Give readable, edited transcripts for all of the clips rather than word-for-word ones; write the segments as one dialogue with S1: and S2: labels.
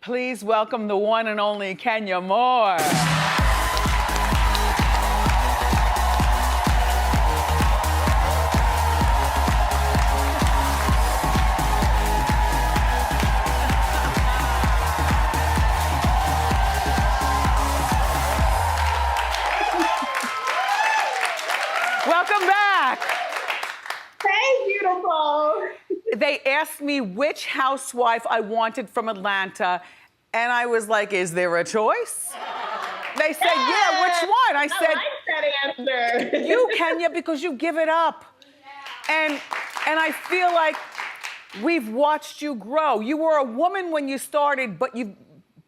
S1: Please welcome the one and only Kenya Moore. Welcome back.
S2: Hey, beautiful.
S1: They asked me which housewife I wanted from Atlanta, and I was like, is there a choice? They said, yeah, which one? I said,
S2: I like that answer.
S1: you, Kenya, because you give it up. And I feel like we've watched you grow. You were a woman when you started, but you've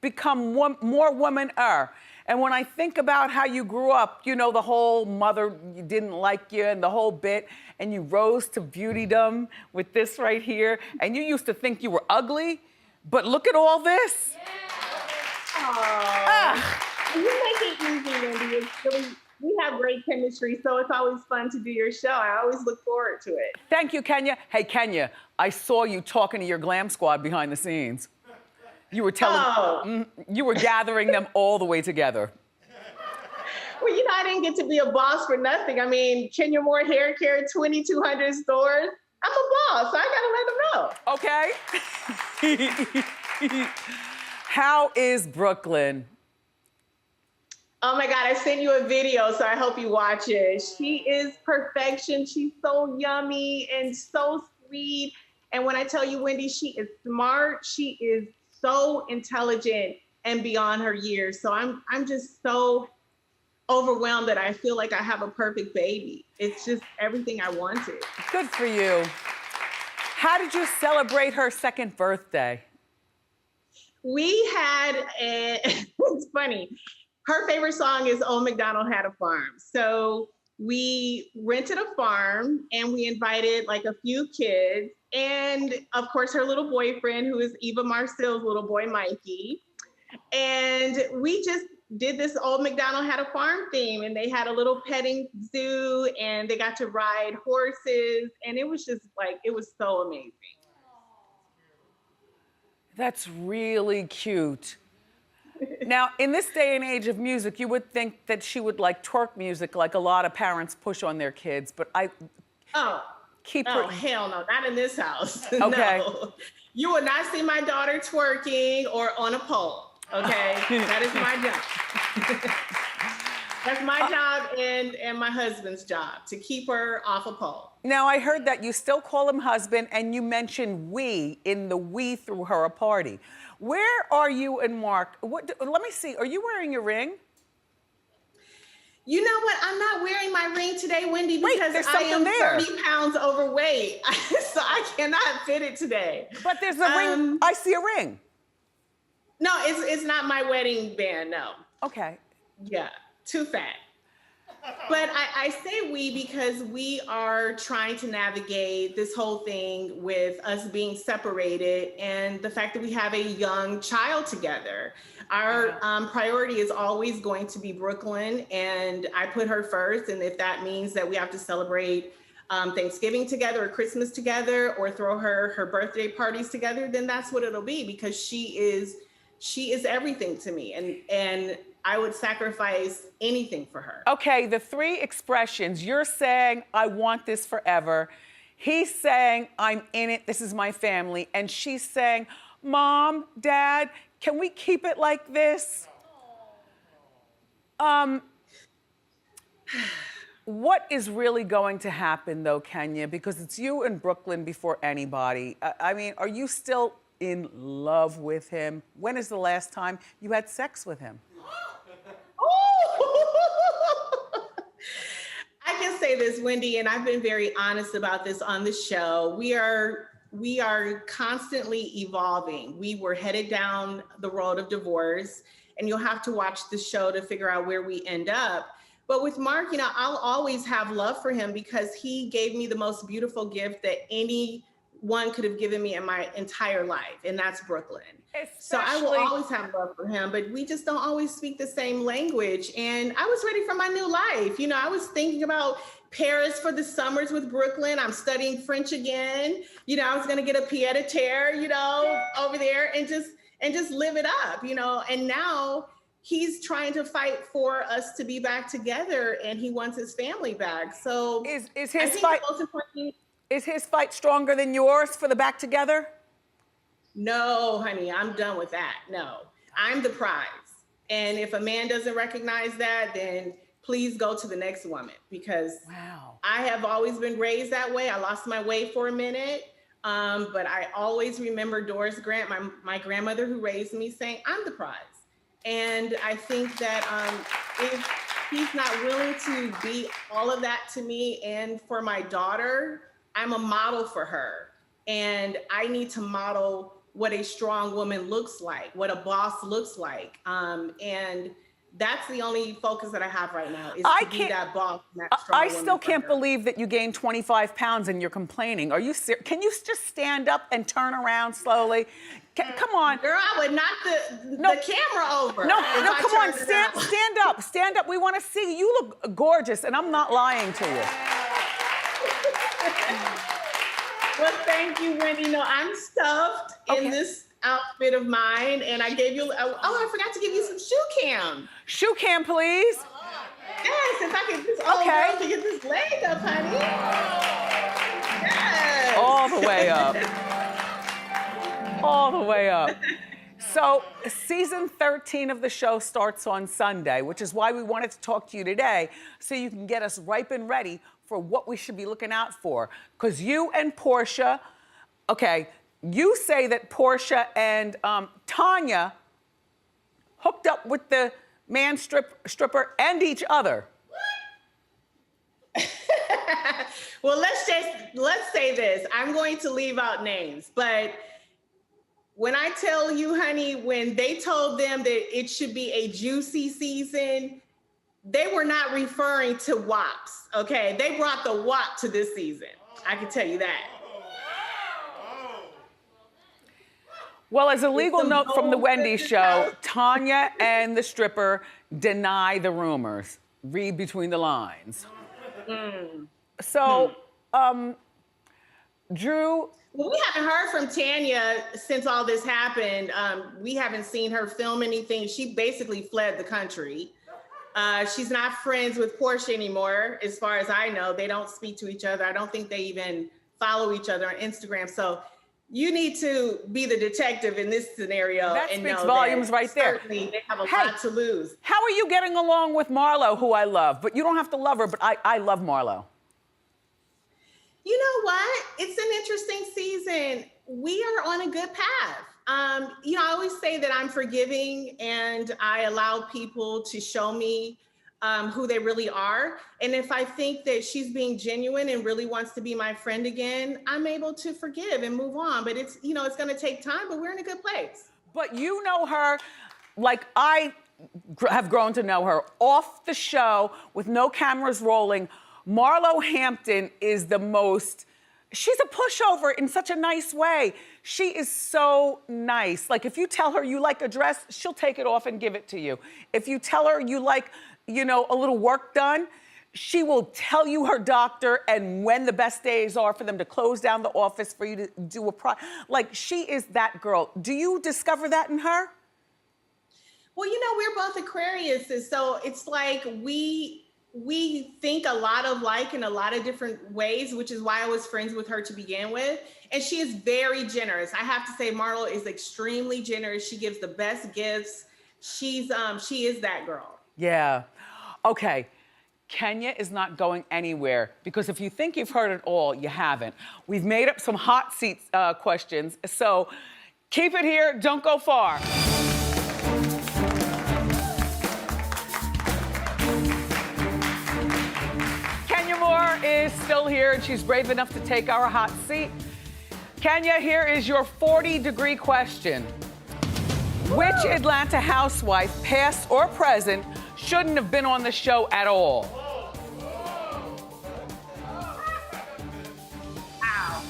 S1: become more woman-er. And when I think about how you grew up, you know, the whole mother didn't like you and the whole bit, and you rose to beautydom with this right here, and you used to think you were ugly, but look at all this.
S2: You make it easy, Wendy. It's really, we have great chemistry, so it's always fun to do your show. I always look forward to it.
S1: Thank you, Kenya. Hey, Kenya, I saw you talking to your glam squad behind the scenes. You were telling, you were gathering them all the way together.
S2: Well, you know, I didn't get to be a boss for nothing. I mean, Kenya Moore Hair Care, 2,200 stores. I'm a boss, so I gotta let them know.
S1: Okay? How is Brooklyn?
S2: Oh my God, I sent you a video, so I hope you watch it. She is perfection. She's so yummy and so sweet. And when I tell you, Wendy, she is smart. She is so intelligent and beyond her years. So I'm just so overwhelmed that I feel like I have a perfect baby. It's just everything I wanted.
S1: Good for you. How did you celebrate her second birthday?
S2: We had it's funny. Her favorite song is Old MacDonald Had a Farm. So we rented a farm and we invited like a few kids. And of course, her little boyfriend, who is Eva Marcel's little boy, Mikey. And we just did this Old MacDonald Had a Farm theme, and they had a little petting zoo and they got to ride horses. And it was just like, it was so amazing.
S1: That's really cute. Now, in this day and age of music, you would think that she would like twerk music like a lot of parents push on their kids, but keep her.
S2: Oh, hell no, not in this house.
S1: Okay.
S2: No. You will not see my daughter twerking or on a pole, okay? That is my job. That's my job and my husband's job, to keep her off a pole.
S1: Now, I heard that you still call him husband, and you mentioned we in the we threw her a party. Where are you and Marc? Let me see, are you wearing your ring?
S2: You know what? I'm not wearing my ring today, Wendy, because I am 30 pounds overweight. So I cannot fit it today.
S1: But there's a ring. I see a ring.
S2: No, it's not my wedding band, no.
S1: Okay.
S2: Yeah, too fat. But I say we because we are trying to navigate this whole thing with us being separated and the fact that we have a young child together. Our priority is always going to be Brooklyn, and I put her first. And if that means that we have to celebrate Thanksgiving together or Christmas together or throw her birthday parties together, then that's what it'll be, because she is everything to me. And I would sacrifice anything for her.
S1: Okay, the three expressions. You're saying, I want this forever. He's saying, I'm in it, this is my family. And she's saying, Mom, Dad, can we keep it like this? What is really going to happen though, Kenya? Because it's you in Brooklyn before anybody. I mean, are you still in love with him? When is the last time you had sex with him?
S2: I can say this, Wendy, and I've been very honest about this on the show. We are constantly evolving. We were headed down the road of divorce, and you'll have to watch the show to figure out where we end up. But with Marc, you know, I'll always have love for him because he gave me the most beautiful gift that anyone could have given me in my entire life, and that's Brooklyn. So I will always have love for him, but we just don't always speak the same language. And I was ready for my new life. You know, I was thinking about Paris for the summers with Brooklyn. I'm studying French again. You know, I was going to get a pied-à-terre, you know, over there and just and just live it up, you know? And now he's trying to fight for us to be back together, and he wants his family back. So
S1: Is
S2: I
S1: his
S2: think
S1: fight
S2: the most important.
S1: is his fight stronger than yours for the back together?
S2: No, honey, I'm done with that. No, I'm the prize. And if a man doesn't recognize that, then please go to the next woman, because
S1: Wow.
S2: I have always been raised that way. I lost my way for a minute. But I always remember Doris Grant, my grandmother who raised me, saying, I'm the prize. And I think that if he's not willing to be all of that to me and for my daughter, I'm a model for her. And I need to model what a strong woman looks like, what a boss looks like. And that's the only focus that I have right now, is to be that boss and that strong woman.
S1: I still can't believe that you gained 25 pounds and you're complaining. Are you serious? Can you just stand up and turn around slowly? Come on.
S2: Girl, I would knock the camera over.
S1: No, come on, stand up, stand up. We want to see you. You look gorgeous, and I'm not lying to you.
S2: Well, thank you, Wendy. No, I'm stuffed in this outfit of mine, and I gave you, I forgot to give you some shoe cam.
S1: Shoe cam, please.
S2: Yes, if I could just, girl, to get this leg up, honey. Yes.
S1: All the way up. All the way up. So season 13 of the show starts on Sunday, which is why we wanted to talk to you today, so you can get us ripe and ready for what we should be looking out for. Because you and Portia, you say that Portia and Tanya hooked up with the man stripper and each other.
S2: Well, let's say this. I'm going to leave out names, but when I tell you, honey, when they told them that it should be a juicy season, they were not referring to WAPs, okay? They brought the WAP to this season. I can tell you that.
S1: Well, as a legal note from the Wendy show, Tanya and the stripper deny the rumors. Read between the lines. So, Drew.
S2: Well, we haven't heard from Tanya since all this happened. We haven't seen her film anything. She basically fled the country. She's not friends with Portia anymore, as far as I know. They don't speak to each other. I don't think they even follow each other on Instagram. So you need to be the detective in this scenario.
S1: That
S2: and
S1: speaks
S2: know
S1: volumes
S2: that
S1: right there.
S2: Certainly they have a lot to lose.
S1: How are you getting along with Marlo, who I love? But you don't have to love her, but I love Marlo.
S2: You know what? It's an interesting season. We are on a good path. You know, I always say that I'm forgiving and I allow people to show me who they really are. And if I think that she's being genuine and really wants to be my friend again, I'm able to forgive and move on. But it's, you know, it's going to take time, but we're in a good place.
S1: But you know her like I have grown to know her off the show with no cameras rolling. Marlo Hampton is the most, she's a pushover in such a nice way. She is so nice. Like if you tell her you like a dress, she'll take it off and give it to you. If you tell her you like, you know, a little work done, she will tell you her doctor and when the best days are for them to close down the office for you to do like she is that girl. Do you discover that in her?
S2: Well, you know, we're both Aquariuses, so it's like we think a lot of like in a lot of different ways, which is why I was friends with her to begin with. And she is very generous. I have to say, Marlo is extremely generous. She gives the best gifts. She is that girl.
S1: Yeah. Okay. Kenya is not going anywhere because if you think you've heard it all, you haven't. We've made up some hot seat questions. So keep it here. Don't go far. Is still here and she's brave enough to take our hot seat. Kenya, here is your 40-degree question. Which Atlanta housewife, past or present, shouldn't have been on the show at all?
S2: Wow.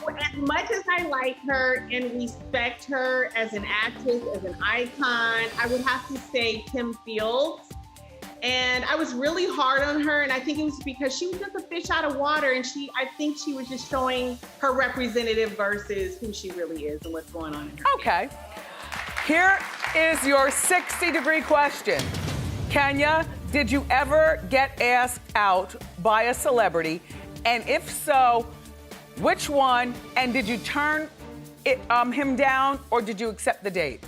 S2: As much as I like her and respect her as an actress, as an icon, I would have to say Kim Fields. And I was really hard on her, and I think it was because she was just a fish out of water, and I think she was just showing her representative versus who she really is and what's going on in her.
S1: Okay. Here is your 60-degree question. Kenya, did you ever get asked out by a celebrity? And if so, which one? And did you turn him down, or did you accept the date?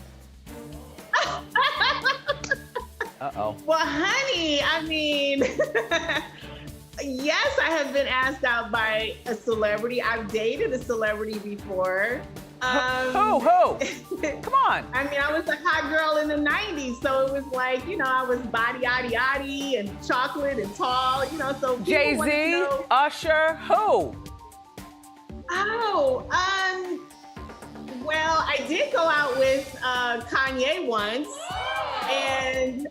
S1: Uh-oh.
S2: Well, honey, I mean, yes, I have been asked out by a celebrity. I've dated a celebrity before.
S1: Who? Come on.
S2: I mean, I was a hot girl in the 90s, so it was like, you know, I was body, yaddy, yaddy, and chocolate and tall, you know, so
S1: Jay-Z, Usher, who?
S2: Oh, well, I did go out with Kanye once, and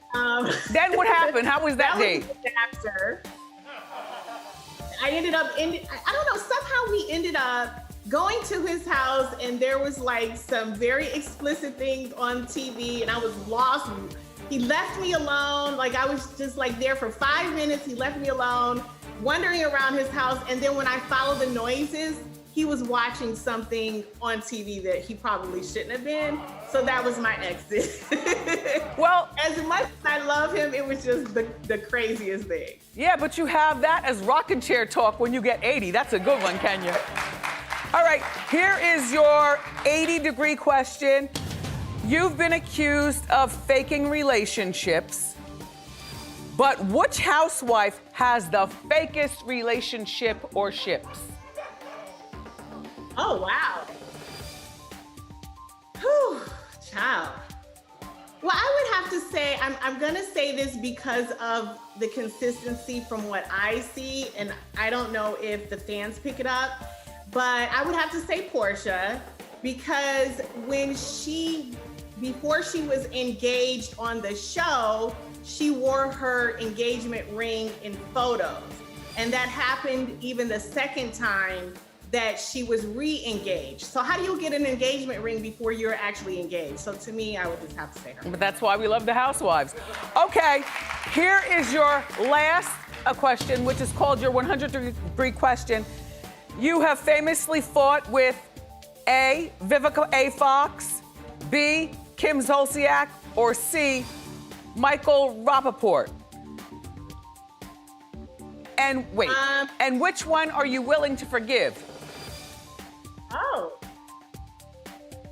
S1: then what happened? How was that date?
S2: Was a disaster. I ended up I don't know, somehow we ended up going to his house, and there was like some very explicit things on TV, and I was lost. He left me alone. Like, I was just like there for 5 minutes. He left me alone, wandering around his house. And then when I followed the noises, he was watching something on TV that he probably shouldn't have been. So that was my exit.
S1: Well,
S2: as much as I love him, it was just the craziest thing.
S1: Yeah, but you have that as rocking chair talk when you get 80. That's a good one, Kenya. All right, here is your 80-degree question. You've been accused of faking relationships, but which housewife has the fakest relationship or ships?
S2: Oh, wow. Whew, child. Well, I would have to say, I'm gonna say this because of the consistency from what I see, and I don't know if the fans pick it up, but I would have to say Portia, because before she was engaged on the show, she wore her engagement ring in photos. And that happened even the second time that she was re-engaged. So how do you get an engagement ring before you're actually engaged? So to me, I would just have to say her.
S1: But that's why we love the housewives. Okay, here is your last question, which is called your 100-degree question. You have famously fought with A, Vivica A. Fox, B, Kim Zolciak, or C, Michael Rapaport. And wait, and which one are you willing to forgive?
S2: Oh.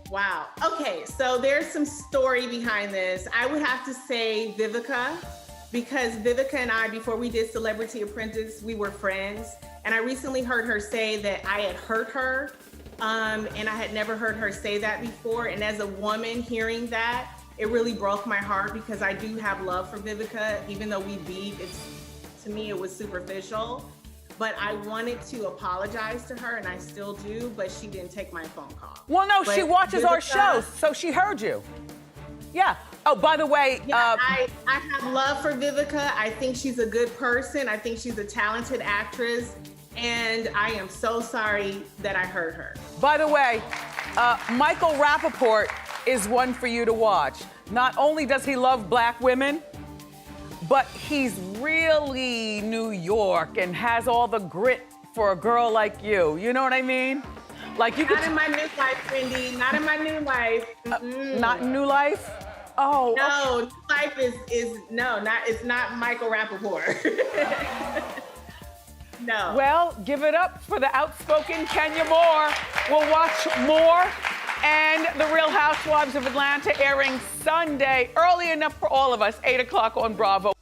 S2: Wow. Okay, so there's some story behind this. I would have to say Vivica, because Vivica and I, before we did Celebrity Apprentice, we were friends. And I recently heard her say that I had hurt her, and I had never heard her say that before. And as a woman hearing that, it really broke my heart, because I do have love for Vivica, even though we beat, to me, it was superficial. But I wanted to apologize to her, and I still do, but she didn't take my phone call.
S1: Well, no,
S2: but
S1: she watches our
S2: Vivica,
S1: shows, so she heard you. Yeah. Oh, by the way,
S2: I have love for Vivica. I think she's a good person. I think she's a talented actress. And I am so sorry that I hurt her.
S1: By the way, Michael Rapaport is one for you to watch. Not only does he love black women, but he's really New York and has all the grit for a girl like you. You know what I mean? Like, you
S2: Not in my new life, Wendy. Not in my new life.
S1: Not in New Life? Oh.
S2: No, New Life it's not Michael Rapaport. No.
S1: Well, give it up for the outspoken Kenya Moore. We'll watch more and The Real Housewives of Atlanta airing Sunday, early enough for all of us, 8 o'clock on Bravo.